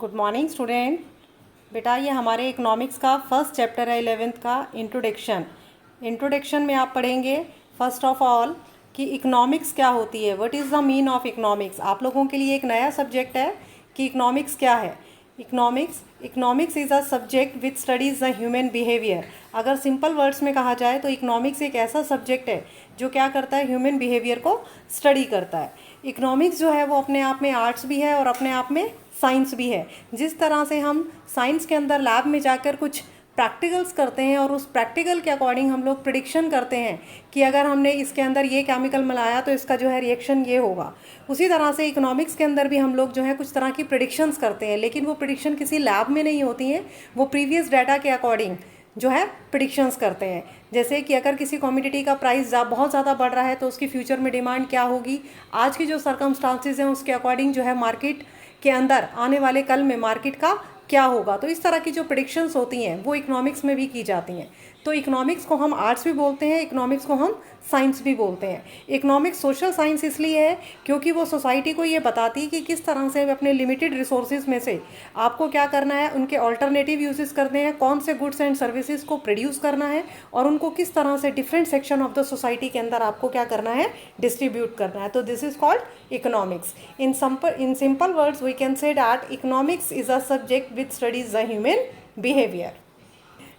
Good morning student. बेटा ये हमारे इकोनॉमिक्स का फर्स्ट चैप्टर है 11th का इंट्रोडक्शन में आप पढ़ेंगे फर्स्ट ऑफ ऑल कि इकोनॉमिक्स क्या होती है, what is the mean of economics. आप लोगों के लिए एक नया सब्जेक्ट है कि इकोनॉमिक्स क्या है। Economics is a subject which studies the human behaviour. अगर सिंपल वर्ड्स में कहा जाए तो इकोनॉमिक्स एक ऐसा सब्जेक्ट है जो क्या करता है, ह्यूमन बिहेवियर को स्टडी करता है। इकोनॉमिक्स जो है वो अपने आप में आर्ट्स भी है और अपने आप में साइंस भी है। जिस तरह से हम साइंस के अंदर लैब में जाकर कुछ प्रैक्टिकल्स करते हैं और उस प्रैक्टिकल के अकॉर्डिंग हम लोग प्रिडिक्शन करते हैं कि अगर हमने इसके अंदर ये केमिकल मिलाया तो इसका जो है रिएक्शन ये होगा, उसी तरह से इकोनॉमिक्स के अंदर भी हम लोग जो है कुछ तरह की प्रिडिक्शंस करते हैं। लेकिन वो प्रिडिक्शन किसी लैब में नहीं होती हैं, वो प्रीवियस डाटा के अकॉर्डिंग जो है प्रिडिक्शंस करते हैं। जैसे कि अगर किसी कमोडिटी का प्राइस बहुत ज़्यादा बढ़ रहा है तो उसकी फ्यूचर में डिमांड क्या होगी, आज की जो सर्कमस्टांसिस हैं उसके अकॉर्डिंग जो है मार्केट के अंदर आने वाले कल में मार्केट का क्या होगा। तो इस तरह की जो प्रेडिक्शंस होती हैं वो इकोनॉमिक्स में भी की जाती हैं। तो इकोनॉमिक्स को हम आर्ट्स भी बोलते हैं, इकोनॉमिक्स को हम साइंस भी बोलते हैं। इकोनॉमिक्स सोशल साइंस इसलिए है क्योंकि वो सोसाइटी को ये बताती है कि किस तरह से अपने लिमिटेड रिसोर्सेज में से आपको क्या करना है, उनके ऑल्टरनेटिव यूजेस करने हैं, कौन से गुड्स एंड सर्विसेज को प्रोड्यूस करना है और उनको किस तरह से different section of the society के अंदर आपको क्या करना है, डिस्ट्रीब्यूट करना है। तो this is called economics. In simple words we can say that economics is a subject which studies the human behaviour.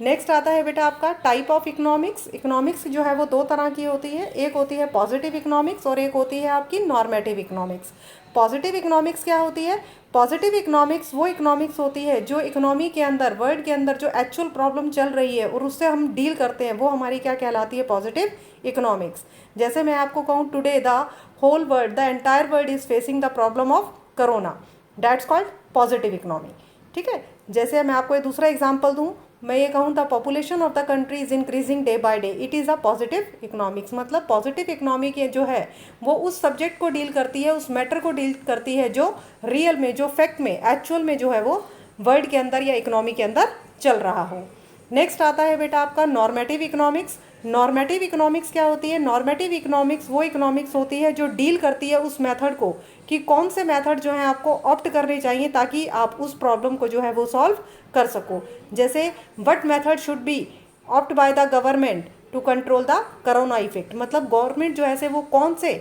Next आता है बेटा आपका टाइप ऑफ इकोनॉमिक्स। इकोनॉमिक्स जो है वो दो तरह की होती है, एक होती है पॉजिटिव इकोनॉमिक्स और एक होती है आपकी नॉर्मेटिव इकोनॉमिक्स। पॉजिटिव इकोनॉमिक्स क्या होती है? पॉजिटिव इकोनॉमिक्स वो इकोनॉमिक्स होती है जो इकोनॉमी के अंदर, वर्ल्ड के अंदर जो एक्चुअल प्रॉब्लम चल रही है और उससे हम डील करते हैं, वो हमारी क्या कहलाती है, पॉजिटिव इकोनॉमिक्स। जैसे मैं आपको कहूँ today the whole world, the entire world is facing the problem of corona, that's called positive economy. ठीक है, जैसे मैं आपको एक दूसरा एग्जाम्पल दूँ, मैं ये कहूँ the population of the country is increasing day by day, it is a positive economics. मतलब पॉजिटिव इकोनॉमी के जो है वो उस सब्जेक्ट को डील करती है, उस मैटर को डील करती है जो रियल में, जो फैक्ट में, एक्चुअल में जो है वो वर्ल्ड के अंदर या इकोनॉमी के अंदर चल रहा हो। नेक्स्ट आता है बेटा आपका नॉर्मेटिव इकोनॉमिक्स। नॉर्मेटिव इकोनॉमिक्स क्या होती है? नॉर्मेटिव इकोनॉमिक्स वो इकोनॉमिक्स होती है जो डील करती है उस मेथड को कि कौन से मेथड जो है आपको ऑप्ट करने चाहिए ताकि आप उस प्रॉब्लम को जो है वो सॉल्व कर सको। जैसे what method should be opt by the government to control the corona effect. मतलब गवर्नमेंट जो है से वो कौन से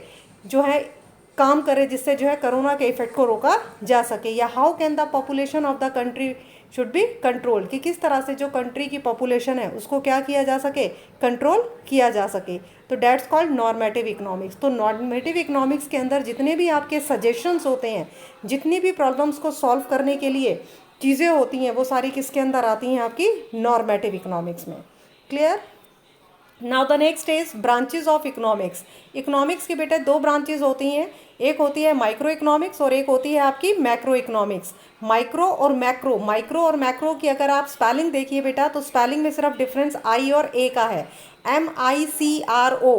जो है काम करे जिससे जो है कोरोना के इफेक्ट को रोका जा सके। या how can the population of the country should be control, कि किस तरह से जो कंट्री की पॉपुलेशन है उसको क्या किया जा सके, कंट्रोल किया जा सके। तो डेट्स कॉल्ड नॉर्मेटिव इकोनॉमिक्स। तो नॉर्मेटिव इकोनॉमिक्स के अंदर जितने भी आपके सजेशंस होते हैं, जितनी भी प्रॉब्लम्स को सॉल्व करने के लिए चीज़ें होती हैं, वो सारी किसके अंदर आती हैं, आपकी नॉर्मेटिव इकोनॉमिक्स में। Clear? Now the next is branches of economics. Economics की बेटे दो ब्रांचेज होती हैं, एक होती है माइक्रो इकोनॉमिक्स और एक होती है आपकी मैक्रो इकोनॉमिक्स। माइक्रो और मैक्रो की अगर आप स्पेलिंग देखिए बेटा तो स्पेलिंग में सिर्फ डिफरेंस आई और ए का है। MICRO,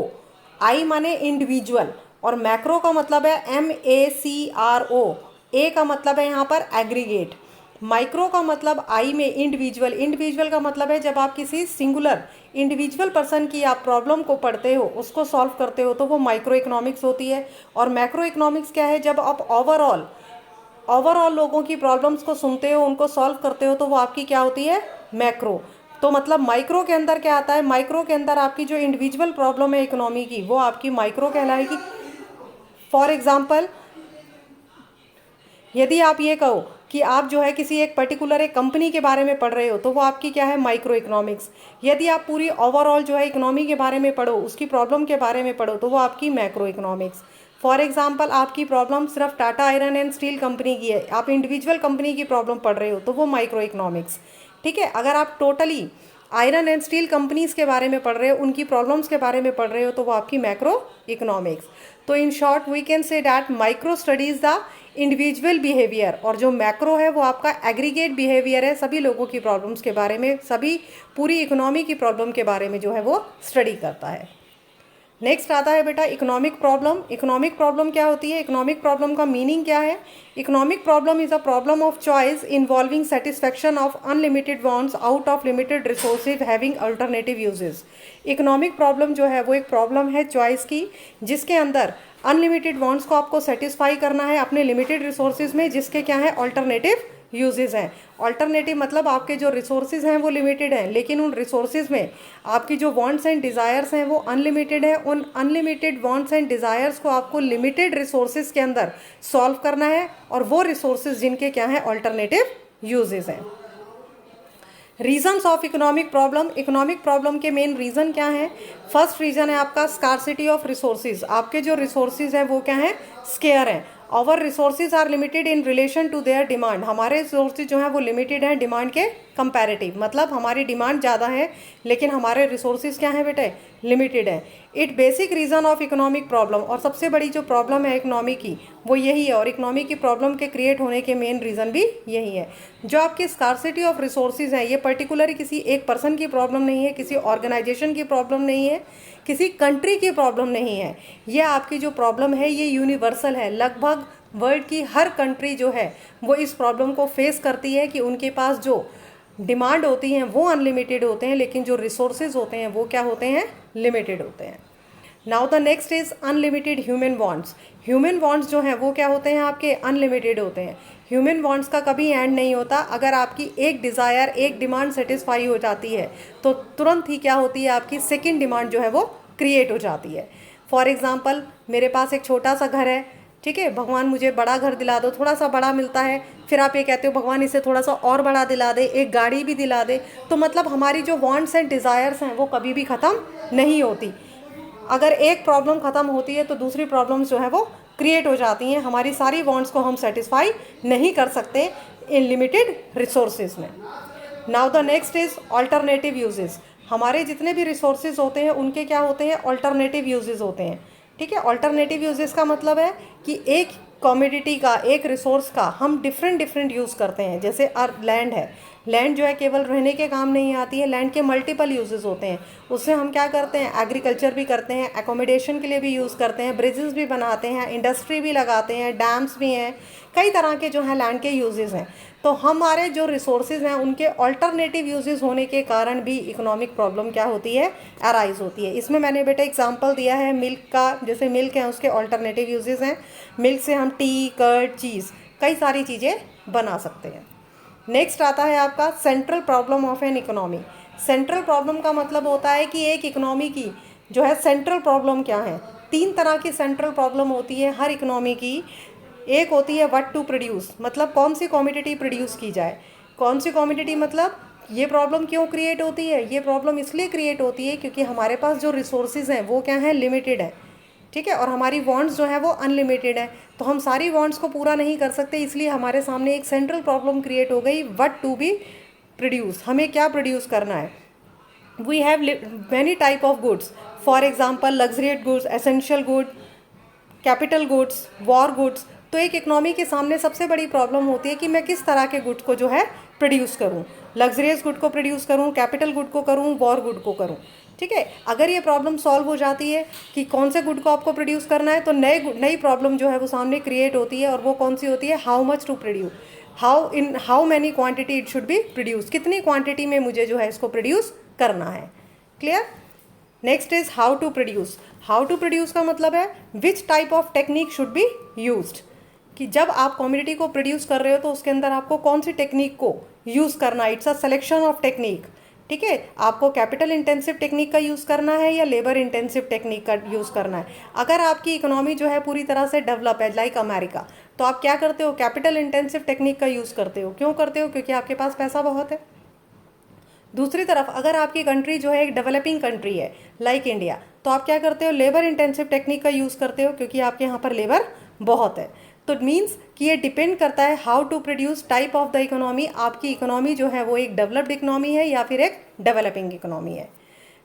आई माने इंडिविजुअल और मैक्रो का मतलब है MACRO, ए का मतलब है यहाँ पर एग्रीगेट। माइक्रो का मतलब आई में इंडिविजुअल, इंडिविजुअल का मतलब है जब आप किसी सिंगुलर इंडिविजुअल पर्सन की आप प्रॉब्लम को पढ़ते हो, उसको सॉल्व करते हो, तो वो माइक्रो इकोनॉमिक्स होती है। और मैक्रो इकोनॉमिक्स क्या है? जब आप ओवरऑल लोगों की प्रॉब्लम्स को सुनते हो, उनको सॉल्व करते हो, तो वो आपकी क्या होती है, मैक्रो। तो मतलब माइक्रो के अंदर क्या आता है? माइक्रो के अंदर आपकी जो इंडिविजुअल प्रॉब्लम है इकोनॉमी की, वो आपकी माइक्रो कहलाएगी। फॉर एग्जाम्पल, यदि आप ये कहो कि आप जो है किसी एक पर्टिकुलर एक कंपनी के बारे में पढ़ रहे हो, तो वो आपकी क्या है, माइक्रो इकोनॉमिक्स। यदि आप पूरी ओवरऑल जो है इकोनॉमी के बारे में पढ़ो, उसकी प्रॉब्लम के बारे में पढ़ो, तो वो आपकी मैक्रो इकोनॉमिक्स। फॉर एग्जांपल, आपकी प्रॉब्लम सिर्फ Tata iron and steel company की है, आप इंडिविजुअल कंपनी की प्रॉब्लम पढ़ रहे हो, तो वो माइक्रो इकोनॉमिक्स। ठीक है, अगर आप totally iron and steel companies के बारे में पढ़ रहे हो, उनकी प्रॉब्लम्स के बारे में पढ़ रहे हो, तो वो आपकी मैक्रो इकोनॉमिक्स। तो in short we can say that micro studies the individual behaviour और जो मैक्रो है वो आपका एग्रीगेट बिहेवियर है, सभी लोगों की प्रॉब्लम्स के बारे में, सभी पूरी इकोनॉमी की प्रॉब्लम के बारे में जो है वो स्टडी करता है। नेक्स्ट आता है बेटा इकोनॉमिक प्रॉब्लम। इकोनॉमिक प्रॉब्लम क्या होती है? इकोनॉमिक प्रॉब्लम का मीनिंग क्या है? Economic problem is a problem of choice involving satisfaction of unlimited wants out of limited resources having alternative uses. Economic problem जो है वो एक प्रॉब्लम है चॉइस की, जिसके अंदर अनलिमिटेड वांट्स को आपको सेटिस्फाई करना है अपने लिमिटेड रिसोर्सेज में, जिसके क्या है, अल्टरनेटिव यूजेस हैं। ऑल्टरनेटिव मतलब आपके जो रिसोर्सेज हैं वो लिमिटेड हैं, लेकिन उन रिसोर्सेज में आपकी जो वांट्स एंड डिज़ायर्स हैं वो अनलिमिटेड है। उन अनलिमिटेड वांट्स एंड डिज़ायर्स को आपको लिमिटेड रिसोर्सेज के अंदर सॉल्व करना है, और वो रिसोर्सेज जिनके क्या हैं, ऑल्टरनेटिव यूजेस हैं। रीजन्स ऑफ इकोनॉमिक प्रॉब्लम के मेन रीज़न क्या है? फर्स्ट रीज़न है आपका स्कार्सिटी ऑफ रिसोर्सेज। आपके जो रिसोर्सेज हैं वो क्या हैं, स्केयर हैं। Our resources are limited in relation to their demand. हमारे रिसोर्सेज जो हैं वो लिमिटेड हैं डिमांड के कंपैरेटिव, मतलब हमारी डिमांड ज़्यादा है लेकिन हमारे रिसोर्सेज क्या हैं बेटे, लिमिटेड है। It basic reason of economic problem, और सबसे बड़ी जो प्रॉब्लम है इकोनॉमी की वो यही है, और इकोनॉमी की प्रॉब्लम के क्रिएट होने के मेन रीज़न भी यही है। जो आपकी स्कार्सिटी ऑफ रिसोर्सेज है ये पर्टिकुलर किसी एक पर्सन की प्रॉब्लम नहीं है, किसी ऑर्गेनाइजेशन की प्रॉब्लम नहीं है, किसी कंट्री की प्रॉब्लम नहीं है। ये आपकी जो प्रॉब्लम है ये यूनिवर्सल है। लगभग वर्ल्ड की हर कंट्री जो है वो इस प्रॉब्लम को फेस करती है कि उनके पास जो डिमांड होती हैं वो अनलिमिटेड होते हैं, लेकिन जो रिसोर्सेज होते हैं वो क्या होते हैं, लिमिटेड होते हैं। Now the next is unlimited human wants. Human wants जो हैं वो क्या होते हैं, आपके अनलिमिटेड होते हैं। ह्यूमन वांट्स का कभी एंड नहीं होता। अगर आपकी एक डिज़ायर, एक डिमांड सेटिस्फाई हो जाती है तो तुरंत ही क्या होती है, आपकी सेकंड डिमांड जो है वो क्रिएट हो जाती है। फॉर एग्जांपल, मेरे पास एक छोटा सा घर है, ठीक है, भगवान मुझे बड़ा घर दिला दो, थोड़ा सा बड़ा मिलता है, फिर आप ये कहते हो भगवान इसे थोड़ा सा और बड़ा दिला दे, एक गाड़ी भी दिला दे। तो मतलब हमारी जो वांट्स एंड डिज़ायर्स हैं वो कभी भी ख़त्म नहीं होती। अगर एक प्रॉब्लम ख़त्म होती है तो दूसरी प्रॉब्लम्स जो है वो क्रिएट हो जाती हैं। हमारी सारी वांट्स को हम सेटिस्फाई नहीं कर सकते इन लिमिटेड रिसोर्सेज में। Now the next is alternative uses. हमारे जितने भी रिसोर्सेज होते हैं उनके क्या होते हैं, ऑल्टरनेटिव यूजेस होते हैं, ठीक है। ऑल्टरनेटिव यूजेस का मतलब है कि एक कमोडिटी का, एक रिसोर्स का हम डिफरेंट यूज़ करते हैं। जैसे लैंड है, लैंड जो है केवल रहने के काम नहीं आती है, लैंड के मल्टीपल यूजेस होते हैं। उससे हम क्या करते हैं, एग्रीकल्चर भी करते हैं, एकोमोडेशन के लिए भी यूज़ करते हैं, ब्रिजेस भी बनाते हैं, इंडस्ट्री भी लगाते हैं, डैम्स भी हैं, कई तरह के जो हैं लैंड के यूजेस हैं। तो हमारे जो रिसोर्सेज हैं उनके ऑल्टरनेटिव यूजेस होने के कारण भी इकोनॉमिक प्रॉब्लम क्या होती है, अराइज होती है। इसमें मैंने बेटा एग्जांपल दिया है मिल्क का। जैसे मिल्क है उसके ऑल्टरनेटिव यूजेस हैं। मिल्क से हम टी, कर्ड, चीज़, कई सारी चीज़ें बना सकते हैं। नेक्स्ट आता है आपका central problem of an economy. Central problem का मतलब होता है कि एक इकोनॉमी की जो है सेंट्रल प्रॉब्लम क्या है। तीन तरह की सेंट्रल प्रॉब्लम होती है हर इकोनॉमी की। एक होती है व्हाट टू प्रोड्यूस, मतलब कौन सी कमोडिटी प्रोड्यूस की जाए। कौन सी कमोडिटी मतलब ये प्रॉब्लम क्यों क्रिएट होती है, ये प्रॉब्लम इसलिए क्रिएट होती है क्योंकि हमारे पास जो रिसोर्सेज हैं वो क्या हैं, लिमिटेड है, ठीक है, और हमारी वांट्स जो है वो अनलिमिटेड है। तो हम सारी वांट्स को पूरा नहीं कर सकते, इसलिए हमारे सामने एक सेंट्रल प्रॉब्लम क्रिएट हो गई, व्हाट टू बी प्रोड्यूस, हमें क्या प्रोड्यूस करना है। We have many type of goods, for example luxurious goods, essential good, capital goods, war goods. तो एक इकोनॉमी के सामने सबसे बड़ी प्रॉब्लम होती है कि मैं किस तरह के गुड्स को जो है प्रोड्यूस करूं, लग्जरियस गुड को प्रोड्यूस करूं, कैपिटल गुड को करूं, वॉर गुड को करूं, ठीक है। अगर ये प्रॉब्लम सॉल्व हो जाती है कि कौन से गुड को आपको प्रोड्यूस करना है, तो नई प्रॉब्लम जो है वो सामने क्रिएट होती है, और वो कौन सी होती है, how much to produce, how many quantity it should be produce, कितनी क्वांटिटी में मुझे जो है इसको प्रोड्यूस करना है। Clear. Next is how to produce. How to produce का मतलब है which type of technique should be used, कि जब आप कमोडिटी को प्रोड्यूस कर रहे हो तो उसके अंदर आपको कौन सी टेक्निक को यूज़ करना है। It's a selection of technique, ठीक है। आपको कैपिटल इंटेंसिव टेक्निक का यूज़ करना है या लेबर इंटेंसिव टेक्निक का यूज़ करना है। अगर आपकी इकोनॉमी जो है पूरी तरह से डेवलप है लाइक अमेरिका, तो आप क्या करते हो, कैपिटल इंटेंसिव टेक्निक का यूज़ करते हो। क्यों करते हो, क्योंकि आपके पास पैसा बहुत है। दूसरी तरफ अगर आपकी कंट्री जो है एक डेवलपिंग कंट्री है लाइक इंडिया, तो आप क्या करते हो, लेबर इंटेंसिव टेक्निक का यूज़ करते हो, क्योंकि आपके यहाँ पर लेबर बहुत है। तो इट मीन्स कि ये डिपेंड करता है how to produce, type of the economy. आपकी इकोनॉमी जो है वो एक डेवलप्ड इकोनॉमी है या फिर एक डेवलपिंग इकोनॉमी है।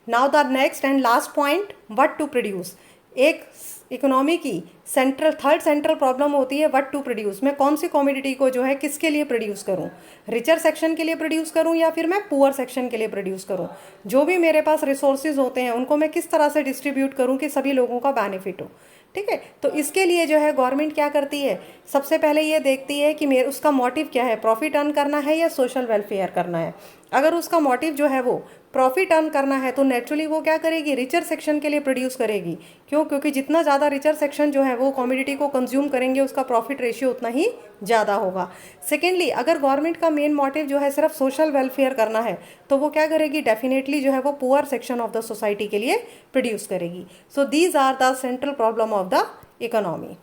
Now the next and last point, what to produce. एक इकोनॉमी की थर्ड सेंट्रल प्रॉब्लम होती है व्हाट टू प्रोड्यूस। मैं कौन सी कमोडिटी को जो है किसके लिए प्रोड्यूस करूं, रिचर सेक्शन के लिए प्रोड्यूस करूं या फिर मैं पुअर सेक्शन के लिए प्रोड्यूस करूं। जो भी मेरे पास रिसोर्सेज होते हैं उनको मैं किस तरह से डिस्ट्रीब्यूट करूं कि सभी लोगों का बेनिफिट हो, ठीक है। तो इसके लिए जो है गवर्नमेंट क्या करती है, सबसे पहले ये देखती है कि उसका मोटिव क्या है, प्रॉफिट अर्न करना है या सोशल वेलफेयर करना है। अगर उसका मोटिव जो है वो प्रॉफिट अर्न करना है तो नेचुरली वो क्या करेगी, रिचर सेक्शन के लिए प्रोड्यूस करेगी। क्यों? क्योंकि जितना ज़्यादा रिचर सेक्शन जो है वो कमोडिटी को कंज्यूम करेंगे उसका प्रॉफिट रेशियो उतना ही ज़्यादा होगा। सेकेंडली, अगर गवर्नमेंट का मेन मोटिव जो है सिर्फ सोशल वेलफेयर करना है तो वो क्या करेगी, डेफिनेटली जो है वो poor section of the society के लिए प्रोड्यूस करेगी। So these are the central problem of the economy.